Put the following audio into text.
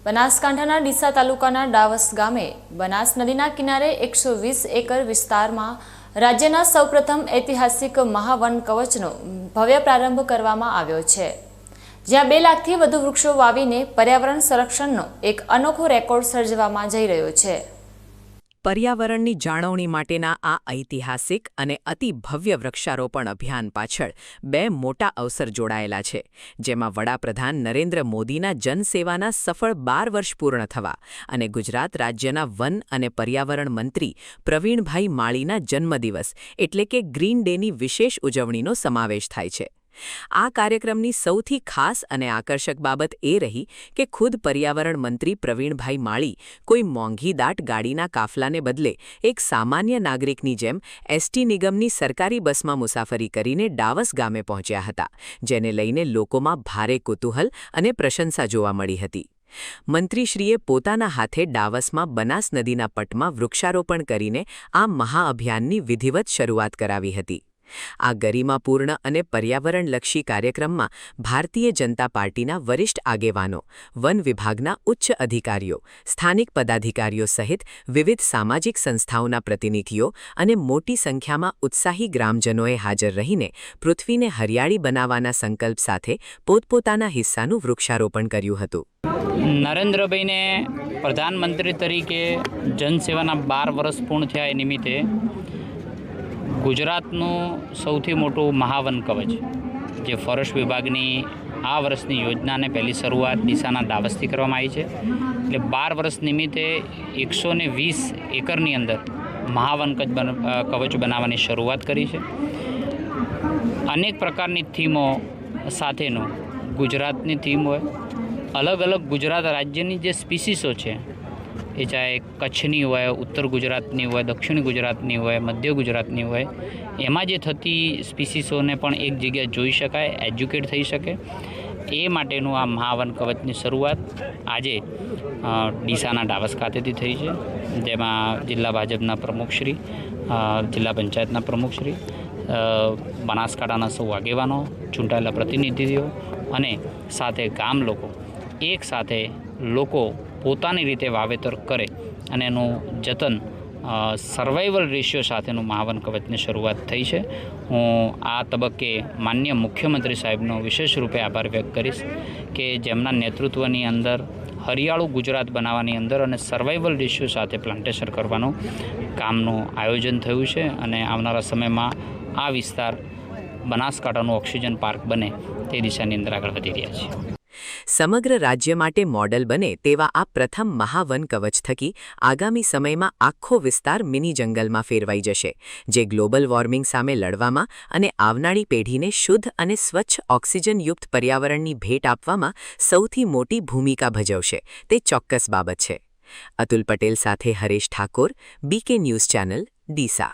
બનાસકાંઠાના ડીસા તાલુકાના ડાવસ ગામે બનાસ નદીના કિનારે 120 એકર વિસ્તારમાં રાજ્યના સૌપ્રથમ ઐતિહાસિક મહાવન કવચનો ભવ્ય પ્રારંભ કરવામાં આવ્યો છે, જ્યાં 2 લાખથી વધુ વૃક્ષો વાવીને પર્યાવરણ સંરક્ષણનો એક અનોખો રેકોર્ડ સર્જવામાં જઈ રહ્યો છે। પર્યાવરણની જાળવણી માટેના આ ઐતિહાસિક અને અતિ ભવ્ય વૃક્ષારોપણ અભિયાન પાછળ 2 મોટા અવસર જોડાયેલા છે, જેમાં વડાપ્રધાન નરેન્દ્ર મોદીના જનસેવાના સફળ 12 વર્ષ પૂર્ણ થવા અને ગુજરાત રાજ્યના વન અને પર્યાવરણ મંત્રી પ્રવીણભાઈ માળીના જન્મદિવસ એટલે કે ગ્રીન ડેની વિશેષ ઉજવણીનો સમાવેશ થાય છે। આ કાર્યક્રમની સૌથી ખાસ અને આકર્ષક બાબત એ રહી કે ખુદ પર્યાવરણ મંત્રી પ્રવીણભાઈ માળી કોઈ મોંઘીદાટ ગાડીના કાફલાને બદલે એક સામાન્ય નાગરિકની જેમ એસટી નિગમની સરકારી બસમાં મુસાફરી કરીને ડાવસ ગામે પહોંચ્યા હતા, જેને લઈને લોકોમાં ભારે કુતૂહલ અને પ્રશંસા જોવા મળી હતી। મંત્રીશ્રીએ પોતાના હાથે ડાવસમાં બનાસ નદીના પટમાં વૃક્ષારોપણ કરીને આ મહાઅભિયાનની વિધિવત શરૂઆત કરાવી હતી। આ ગરિમાપૂર્ણ અને પર્યાવરણલક્ષી કાર્યક્રમમાં ભારતીય જનતા પાર્ટીના વરિષ્ઠ આગેવાનો, વન વિભાગના ઉચ્ચ અધિકારીઓ, સ્થાનિક પદાધિકારીઓ સહિત વિવિધ સામાજિક સંસ્થાઓના પ્રતિનિધિઓ અને મોટી સંખ્યામાં ઉત્સાહી ગ્રામજનોએ હાજર રહીને પૃથ્વીને હરિયાળી બનાવવાના સંકલ્પ સાથે પોતપોતાના હિસ્સાનું વૃક્ષારોપણ કર્યું હતું। નરેન્દ્રભાઈને પ્રધાનમંત્રી તરીકે જનસેવાના 12 વર્ષ પૂર્ણ થયા એ નિમિત્તે ગુજરાતનું સૌથી મોટું મહાવન કવચ જે ફોરેસ્ટ વિભાગની આ વર્ષની યોજનાને પહેલી શરૂઆત ડીસાના ડાવસથી કરવામાં આવી છે। એટલે 12 વર્ષ નિમિત્તે 120 એકરની અંદર મહાવન કવચ બનાવવાની શરૂઆત કરી છે। અનેક પ્રકારની થીમો સાથેનું ગુજરાતની થીમ હોય, અલગ અલગ ગુજરાત રાજ્યની જે સ્પીસીસો છે એ ચાહે કચ્છની હોય, ઉત્તર ગુજરાતની હોય, દક્ષિણ ગુજરાતની હોય, મધ્ય ગુજરાતની હોય, એમાં જે થતી સ્પીસીસોને પણ એક જગ્યાએ જોઈ શકાય, એજ્યુકેટ થઈ શકે એ માટેનું આ મહાવન કવચની શરૂઆત આજે ડીસાના ડાવસ ખાતેથી થઈ છે, જેમાં જિલ્લા ભાજપના પ્રમુખશ્રી, જિલ્લા પંચાયતના પ્રમુખશ્રી, બનાસકાંઠાના સૌ આગેવાનો, ચૂંટાયેલા પ્રતિનિધિઓ અને સાથે ગામ લોકો એક સાથે લોકો પોતાની રીતે વાવેતર કરે અને એનું જતન સર્વાઈવલ રેશિયો સાથેનું મહાવન કવચની શરૂઆત થઈ છે। હું આ તબક્કે માનનીય મુખ્યમંત્રી સાહેબનો વિશેષ રૂપે આભાર વ્યક્ત કરીશ કે જેમના નેતૃત્વની અંદર હરિયાળું ગુજરાત બનાવવાની અંદર અને સર્વાઈવલ રેશિયો સાથે પ્લાન્ટેશન કરવાનું કામનું આયોજન થયું છે અને આવનારા સમયમાં આ વિસ્તાર બનાસકાંઠાનું ઓક્સિજન પાર્ક બને તે દિશાની અંદર આગળ વધી રહ્યા છે। સમગ્ર રાજ્ય માટે મોડલ બને તેવા આ પ્રથમ મહાવન કવચ થકી આગામી સમયમાં આખો વિસ્તાર મિની જંગલમાં ફેરવાઈ જશે, જે ગ્લોબલ વોર્મિંગ સામે લડવામાં અને આવનારી પેઢીને શુદ્ધ અને સ્વચ્છ ઓક્સિજનયુક્ત પર્યાવરણની ભેટ આપવામાં સૌથી મોટી ભૂમિકા ભજવશે તે ચોક્કસ બાબત છે। અતુલ પટેલ સાથે Haresh Thakor, BK news channel, Deesa.